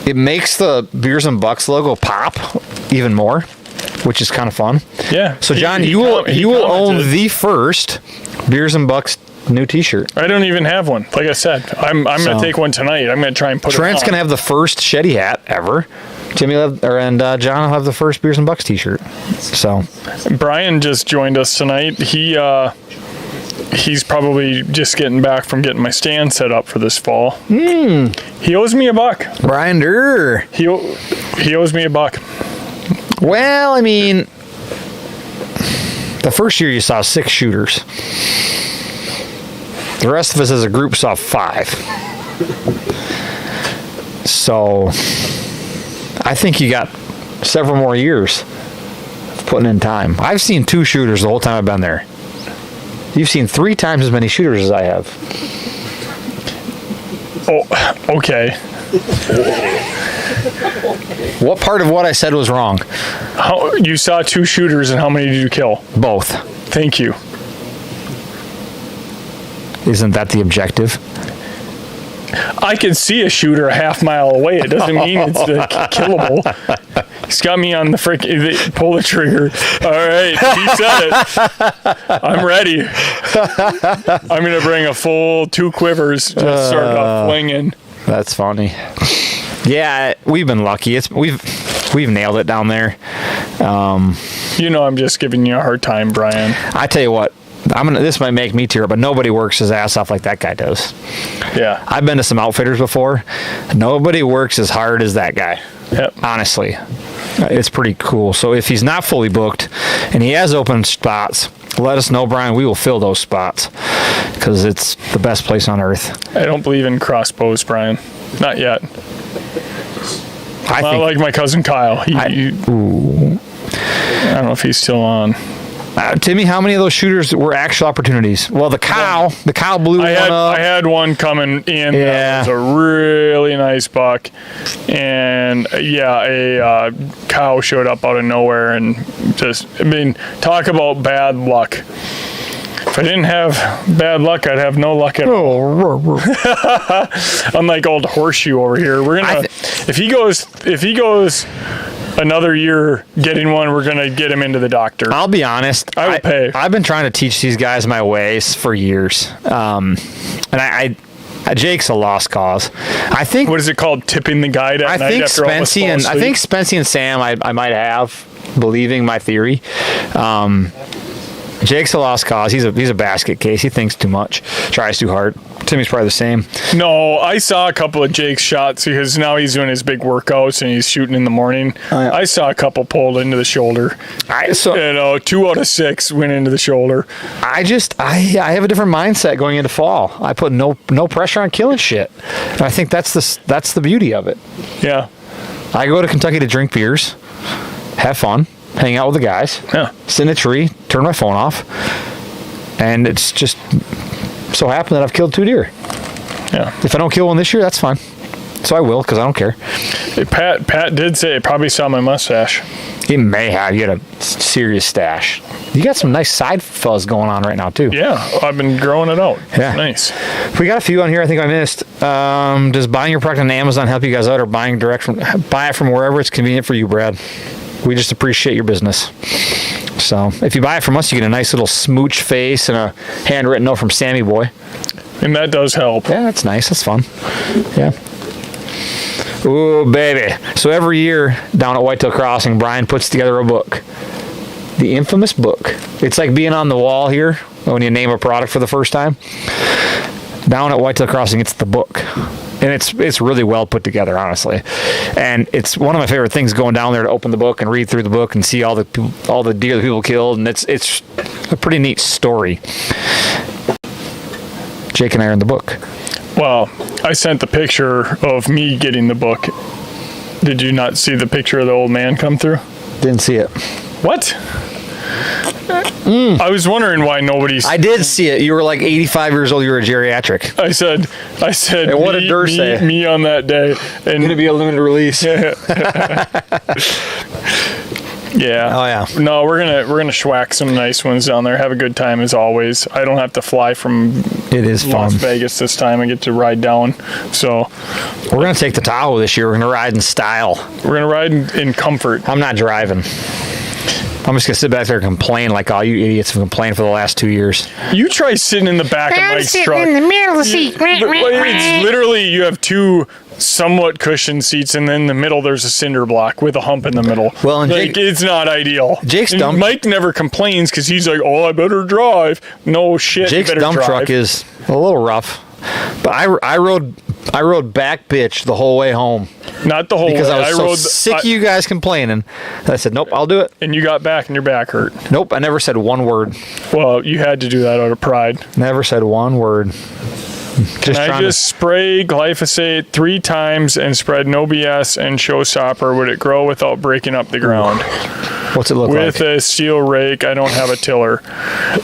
it makes the Beers and Bucks logo pop even more, which is kind of fun. Yeah. So John, He you will own commented. the first Beers and Bucks new T-shirt. I don't even have one. Like I said, I'm gonna take one tonight. I'm gonna try and put Trent's it on. gonna have the first Shetty hat ever. Timmy will have, and John will have the first Beers and Bucks T-shirt. So Brian just joined us tonight. He's probably just getting back from getting my stand set up for this fall. He owes me $1. Brian Durr. He owes me $1. Well, I mean, the first year you saw 6 shooters. The rest of us as a group saw 5. So I think you got several more years of putting in time. I've seen 2 shooters the whole time I've been there. You've seen 3 times as many shooters as I have. Oh, okay. What part of what I said was wrong? You saw 2 shooters, and how many did you kill? Both. Thank you. Isn't that the objective? I can see a shooter a half mile away. It doesn't mean it's killable. He's got me on the pull the trigger. All right, he said it. I'm ready. I'm gonna bring a full 2 quivers. Just start off flinging. That's funny. Yeah, we've been lucky. We've nailed it down there. I'm just giving you a hard time, Brian. I tell you what, this might make me tear up, but nobody works his ass off like that guy does. Yeah. I've been to some outfitters before. Nobody works as hard as that guy. Yep. Honestly. It's pretty cool. So if he's not fully booked and he has open spots, let us know, Brian. We will fill those spots because it's the best place on earth. I don't believe in crossbows, Brian. Not yet. I Not think like my cousin Kyle. I don't know if he's still on. Timmy, how many of those shooters were actual opportunities? Well, the cow blew one up. I had one coming in. Yeah. That was a really nice buck. And a cow showed up out of nowhere and talk about bad luck. If I didn't have bad luck, I'd have no luck at all. Unlike old Horseshoe over here. We're gonna if he goes another year getting one, we're gonna get him into the doctor. I'll be honest. I will pay. I've been trying to teach these guys my ways for years, and Jake's a lost cause. I think. What is it called? Tipping the guide at night after almost fall asleep? I think Spency and Sam, I might have believing my theory. Jake's a lost cause. He's a basket case. He thinks too much, tries too hard. Timmy's probably the same. No, I saw a couple of Jake's shots because now he's doing his big workouts and he's shooting in the morning. Oh, yeah. I saw a couple pulled into the shoulder. 2 out of 6 went into the shoulder. I have a different mindset going into fall. I put no pressure on killing shit. And I think that's the beauty of it. Yeah. I go to Kentucky to drink beers, have fun, hang out with the guys, sit in a tree, turn my phone off, and it's just so happened that I've killed 2 deer. Yeah. If I don't kill one this year, that's fine. So I will, because I don't care. Hey, Pat did say it probably saw my mustache. He may have. You had a serious stash. You got some nice side fuzz going on right now, too. Yeah, I've been growing it out. Yeah. Nice. We got a few on here I think I missed. Does buying your product on Amazon help you guys out, or buy it from wherever it's convenient for you, Brad? We just appreciate your business. So if you buy it from us, you get a nice little smooch face and a handwritten note from Sammy Boy. And that does help. Yeah, that's nice. That's fun. Yeah. Ooh, baby. So every year down at Whitetail Crossing, Brian puts together a book. The infamous book. It's like being on the wall here when you name a product for the first time. Down at Whitetail Crossing, it's the book. And it's really well put together, honestly. And it's one of my favorite things, going down there to open the book and read through the book and see all the deer that people killed. And it's a pretty neat story. Jake and I are in the book. Well, I sent the picture of me getting the book. Did you not see the picture of the old man come through? Didn't see it. What? I was wondering why nobody's. I did see it. You were like 85 years old. You were a geriatric. I said. And what did Durr say? Me on that day. And Going to be a limited release. yeah. Oh yeah. No, we're gonna schwack some nice ones down there. Have a good time as always. I don't have to fly from It is Las fun. Vegas this time. I get to ride down. So We're going to take the Tahoe this year. We're going to ride in style. we're gonna ride in comfort. I'm not driving. I'm just going to sit back there and complain like all you idiots have complained for the last 2 years. You try sitting in the back of I'm Mike's sitting truck. in the middle of the seat. It's literally you have two somewhat cushioned seats, and then in the middle there's a cinder block with a hump in the middle. Well, and like, Jake- it's not ideal. Jake's And dump- Mike never complains because he's like, "Oh, I better drive." No shit. Jake's you better dump drive. truck is a little rough. But I rode back bitch the whole way home not the whole because way. I was so rode sick of you guys complaining. And I said, nope, I'll do it. and you got back and your back hurt. Nope, I never said one word. Well, you had to do that out of pride. Never said one word. Just I trying just spray glyphosate 3 times and spread no BS and showstopper. Would it grow without breaking up the ground? what's it look With like? a steel rake, I don't have a tiller.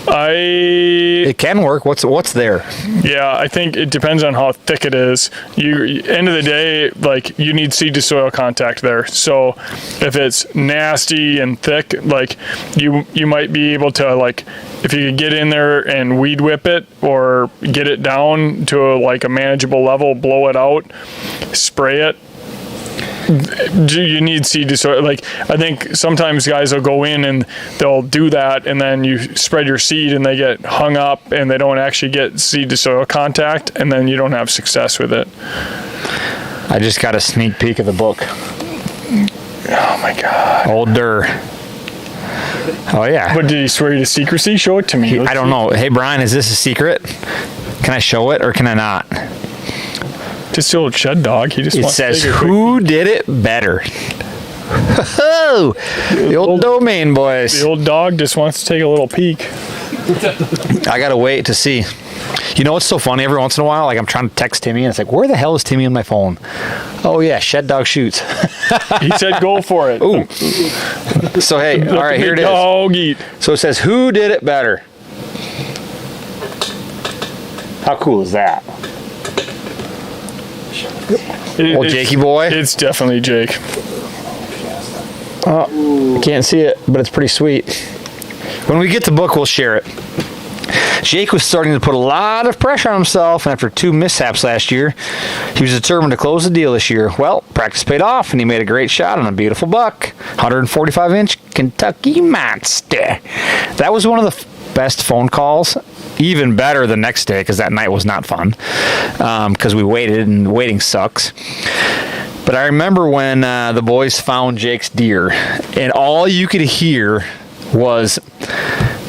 It can work. What's there? Yeah, I think it depends on how thick it is. End of the day, like you need seed to soil contact there. So if it's nasty and thick, like you might be able to like if you could get in there and weed whip it or get it down to like a manageable level, blow it out, spray it. You need seed to soil. Like I think sometimes guys will go in and they'll do that, and then you spread your seed and they get hung up and they don't actually get seed to soil contact, and then you don't have success with it. I just got a sneak peek of the book. Oh my god! Old Durr. Oh yeah. But did he swear you to secrecy? Show it to me. I don't know. Hey Brian, is this a secret? Can I show it or can I not? Just the old shed dog. He just It wants to says take a quick- who did it better. Oh, the old domain boys. The old dog just wants to take a little peek. I gotta wait to see. You know what's so funny? Every once in a while, like I'm trying to text Timmy, and it's like, where the hell is Timmy on my phone? Oh yeah, Shed Dog Shoots. He said, "Go for it." Ooh. So hey, all right, here it is. Dog eat. So it says, who did it better? How cool is that? Old It's- Jakey boy. It's definitely Jake. Can't see it, but it's pretty sweet. When we get the book, we'll share it. Jake was starting to put a lot of pressure on himself, and after 2 mishaps last year, he was determined to close the deal this year. Well, practice paid off, and he made a great shot on a beautiful buck, 145-inch Kentucky Monster. That was one of the best phone calls. Even better the next day, because that night was not fun, because we waited, and waiting sucks. But I remember when the boys found Jake's deer, and all you could hear was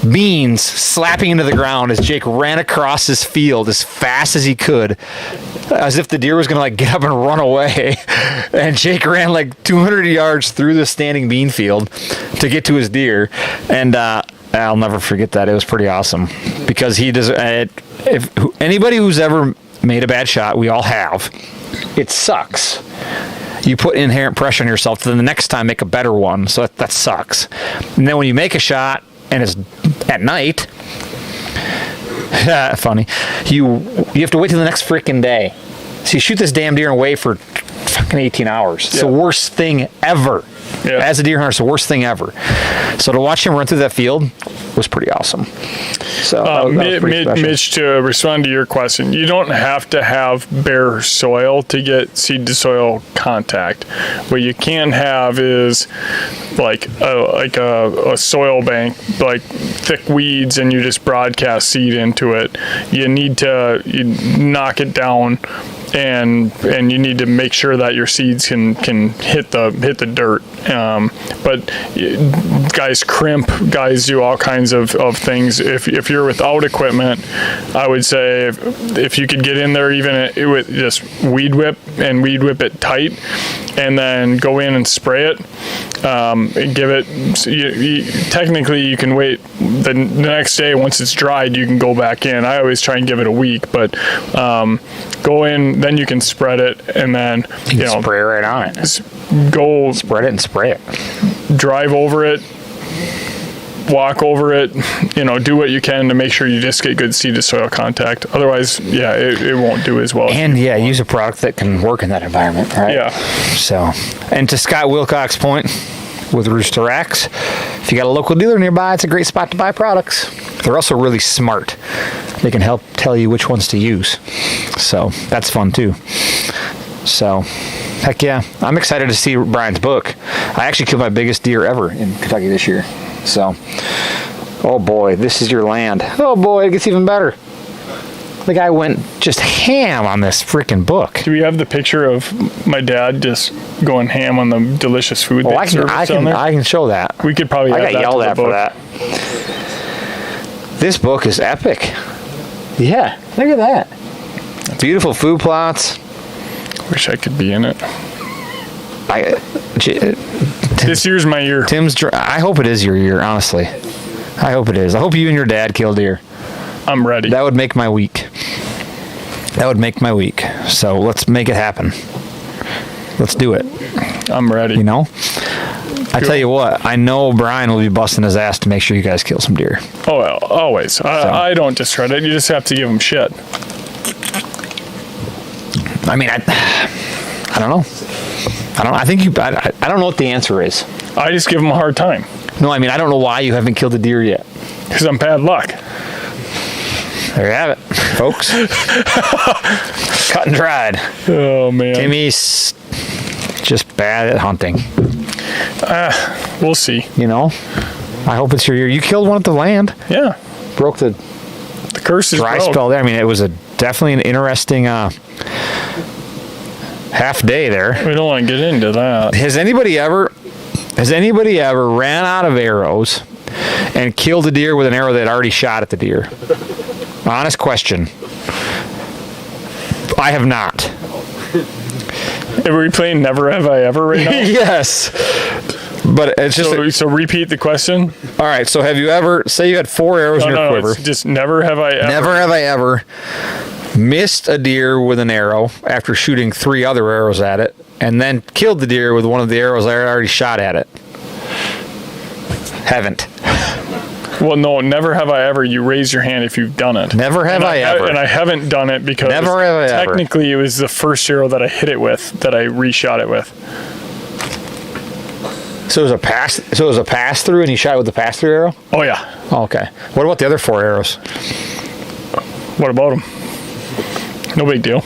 beans slapping into the ground as Jake ran across his field as fast as he could, as if the deer was going to like get up and run away. And Jake ran like 200 yards through the standing bean field to get to his deer. And I'll never forget that. It was pretty awesome because he does. If anybody who's ever made a bad shot, we all have. It sucks. You put inherent pressure on yourself to then the next time make a better one. So that sucks. And then when you make a shot and it's at night, funny, you have to wait till the next freaking day. So you shoot this damn deer and wait for fucking 18 hours. It's the worst thing ever. Yeah. As a deer hunter, it's the worst thing ever. So to watch him run through that field was pretty awesome. So that was pretty special. Mitch, to respond to your question, you don't have to have bare soil to get seed to soil contact. What you can have is like a soil bank, like thick weeds, and you just broadcast seed into it. You need to knock it down. And you need to make sure that your seeds can hit the dirt. But guys crimp, guys do all kinds of things. If you're without equipment, I would say if you could get in there even with just weed whip it tight, and then go in and spray it. And give it. Technically, you can wait the next day once it's dried. You can go back in. I always try and give it a week, but go in. Then you can spread it, and then you know, spray right on it. Go spread it and spray it. Drive over it. walk over it, do what you can to make sure you just get good seed to soil contact. Otherwise, yeah, it won't do as well. And yeah, use a product that can work in that environment, right? Yeah. So, and to Scott Wilcox's point with Rooster Racks, if you got a local dealer nearby, it's a great spot to buy products. They're also really smart. They can help tell you which ones to use. So that's fun too. So, heck yeah, I'm excited to see Brian's book. I actually killed my biggest deer ever in Kentucky this year. So, oh boy, this is your land. Oh boy, it gets even better. The guy went just ham on this freaking book. Do we have the picture of my dad just going ham on the delicious food? Oh, I can show that. We could probably. I got yelled at for that. This book is epic. Yeah, look at that. Beautiful food plots. Wish I could be in it. This year's my year. I hope it is your year, honestly. I hope it is. I hope you and your dad kill deer. I'm ready. That would make my week. So let's make it happen. Let's do it. I'm ready. I tell you what, I know Brian will be busting his ass to make sure you guys kill some deer. Oh, well, always. I don't discredit. You just have to give him shit. I mean, I don't know. I don't know what the answer is. I just give him a hard time. No, I mean, I don't know why you haven't killed a deer yet. Because I'm bad luck. There you have it, folks. Cut and dried. Oh, man. Timmy's just bad at hunting. We'll see. I hope it's your year. You killed one at the land. Yeah. Broke the curse is dry broke. spell there. I mean, it was definitely an interesting half day there. We don't want to get into that. Has anybody ever ran out of arrows and killed a deer with an arrow that already shot at the deer? Honest question. I have not. Are we playing Never Have I Ever right now? Yes. But it's just... So repeat the question. All right, so have you ever... Say you had 4 arrows in your quiver. It's just never have I ever... Never have I ever missed a deer with an arrow after shooting 3 other arrows at it, and then killed the deer with one of the arrows I already shot at it. Haven't. Well, no, never have I ever. You raise your hand if you've done it. Never have I ever. And I haven't done it because never have I technically ever. It was the first arrow that I hit it with that I reshot it with. So it was a pass. So it was a pass through, and you shot it with the pass through arrow. Oh yeah. Oh, okay. What about the other 4 arrows? What about them? No big deal.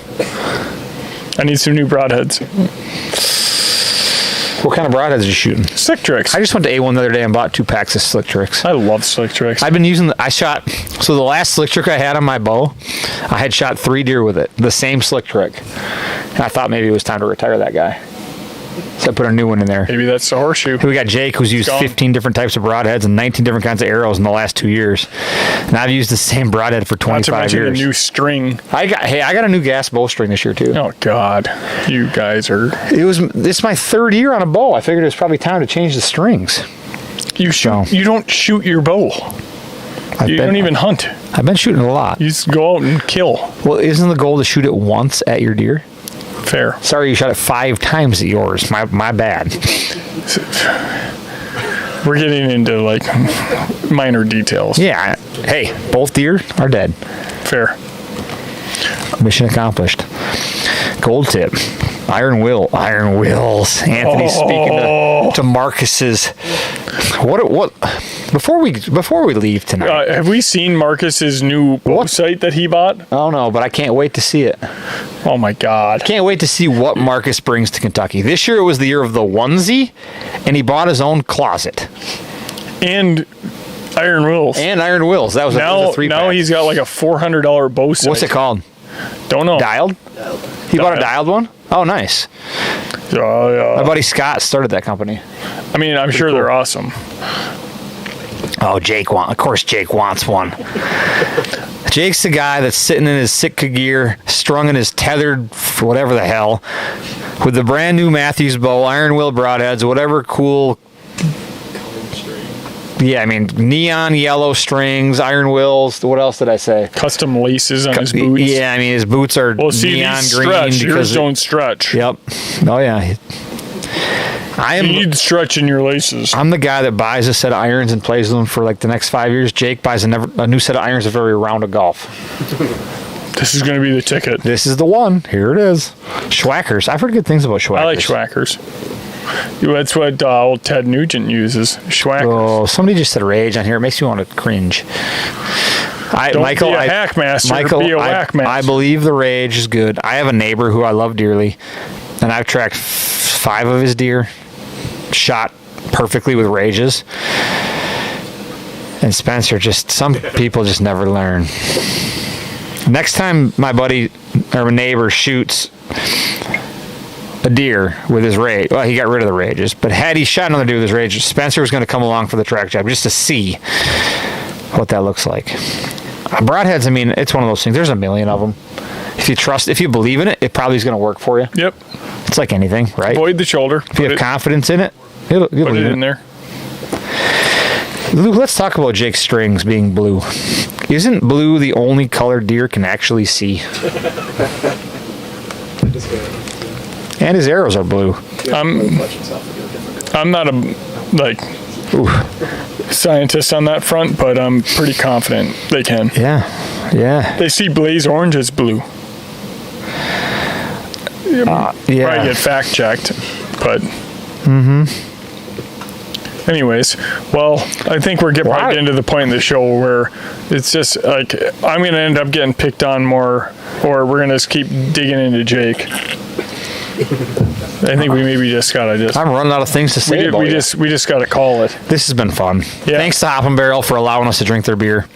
I need some new broadheads. What kind of broadheads are you shooting? Slick Tricks. I just went to A1 the other day and bought 2 packs of Slick Tricks. I love Slick Tricks. I've been using. So the last Slick Trick I had on my bow, I had shot 3 deer with it. The same Slick Trick. And I thought maybe it was time to retire that guy. So I put a new one in there. Maybe that's the horseshoe. We got Jake, who's used 15 different types of broadheads and 19 different kinds of arrows in the last 2 years. And I've used the same broadhead for 25 years. The new string. I got a new gas bowstring this year too. Oh God, you guys are. This is my 3rd year on a bow. I figured it was probably time to change the strings. You don't shoot your bow. You don't even hunt. I've been shooting a lot. You just go out and kill. Well, isn't the goal to shoot it once at your deer? Fair. Sorry, you shot it 5 times at yours. My bad. We're getting into like minor details. Yeah. Hey, both deer are dead. Fair. Mission accomplished. Gold tip. Iron Wills. Anthony speaking to Marcus's. What? Before we leave tonight. Have we seen Marcus's new website that he bought? Oh no, but I can't wait to see it. Oh my God. Can't wait to see what Marcus brings to Kentucky. This year it was the year of the onesie, and he bought his own closet. And Iron Wills. That was a 3-pack. Now he's got like a $400 bow set. What's it called? Don't know. Dialed? He bought a dialed one? Oh, nice. My buddy Scott started that company. I mean, I'm sure they're awesome. Oh, Jake wants one. Jake's the guy that's sitting in his Sitka gear, strung in his tethered, whatever the hell, with the brand new Matthews bow, Iron Will broadheads, whatever cool. Yeah, I mean, neon yellow strings, Iron Wills. What else did I say? Custom laces on his boots. Yeah, I mean, his boots are neon green. Yours don't stretch. Yep. Oh, yeah. I You am. need stretch in your laces. I'm the guy that buys a set of irons and plays with them for like the next 5 years. Jake buys a new set of irons for every round of golf. This is going to be the ticket. This is the one. Here it is. Schwackers. I've heard good things about Schwackers. I like Schwackers. That's what old Ted Nugent uses. Schwackers. Oh, somebody just said rage on here. It makes me want to cringe. Don't be a hack master. Be a whack master. I believe the rage is good. I have a neighbor who I love dearly, and I've tracked 5 of his deer, shot perfectly with rages. And Spencer, some people just never learn. Next time my buddy or my neighbor shoots a deer with his rage, well, he got rid of the rages, but had he shot another deer with his rage, Spencer was going to come along for the track job just to see what that looks like. Broadheads, I mean, it's one of those things. There's a million of them. If you believe in it, it probably is going to work for you. Yep. It's like anything, right? Avoid the shoulder. If you have confidence in it, you'll Put believe it in there. Luke, let's talk about Jake's strings being blue. Isn't blue the only color deer can actually see? And his arrows are blue. I'm not a scientist on that front, but I'm pretty confident they can. Yeah. They see blaze orange as blue. Probably get fact checked, but. Anyways, well, I think we're getting right into the point in the show where it's just like I'm going to end up getting picked on more, or we're going to just keep digging into Jake. I think we maybe just gotta I'm running out of things to say. We just gotta call it. This has been fun. Yeah. Thanks to Hop and Barrel for allowing us to drink their beer.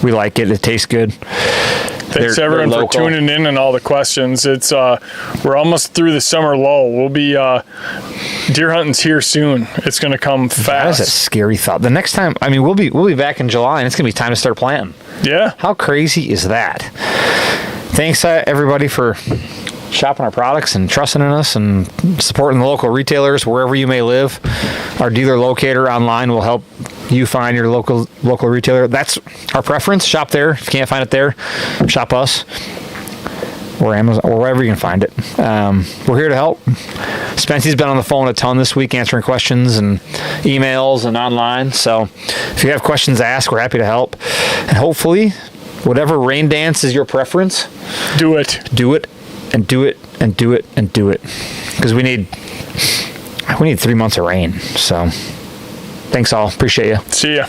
We like it. It tastes good. Thanks everyone for tuning in and all the questions. It's we're almost through the summer lull. We'll be deer hunting's here soon. It's gonna come fast. That is a scary thought. The next time, I mean, we'll be back in July, and it's gonna be time to start planting. Yeah. How crazy is that? Thanks everybody for shopping our products and trusting in us and supporting the local retailers wherever you may live. Our dealer locator online will help you find your local retailer. That's our preference. Shop there. If you can't find it there, shop us or Amazon or wherever you can find it. We're here to help. Spency's been on the phone a ton this week answering questions and emails and online. So if you have questions, ask. We're happy to help. And hopefully, whatever rain dance is your preference, do it. Do it. And do it, and do it, and do it. Because we need 3 months of rain. So, thanks all. Appreciate you. See ya.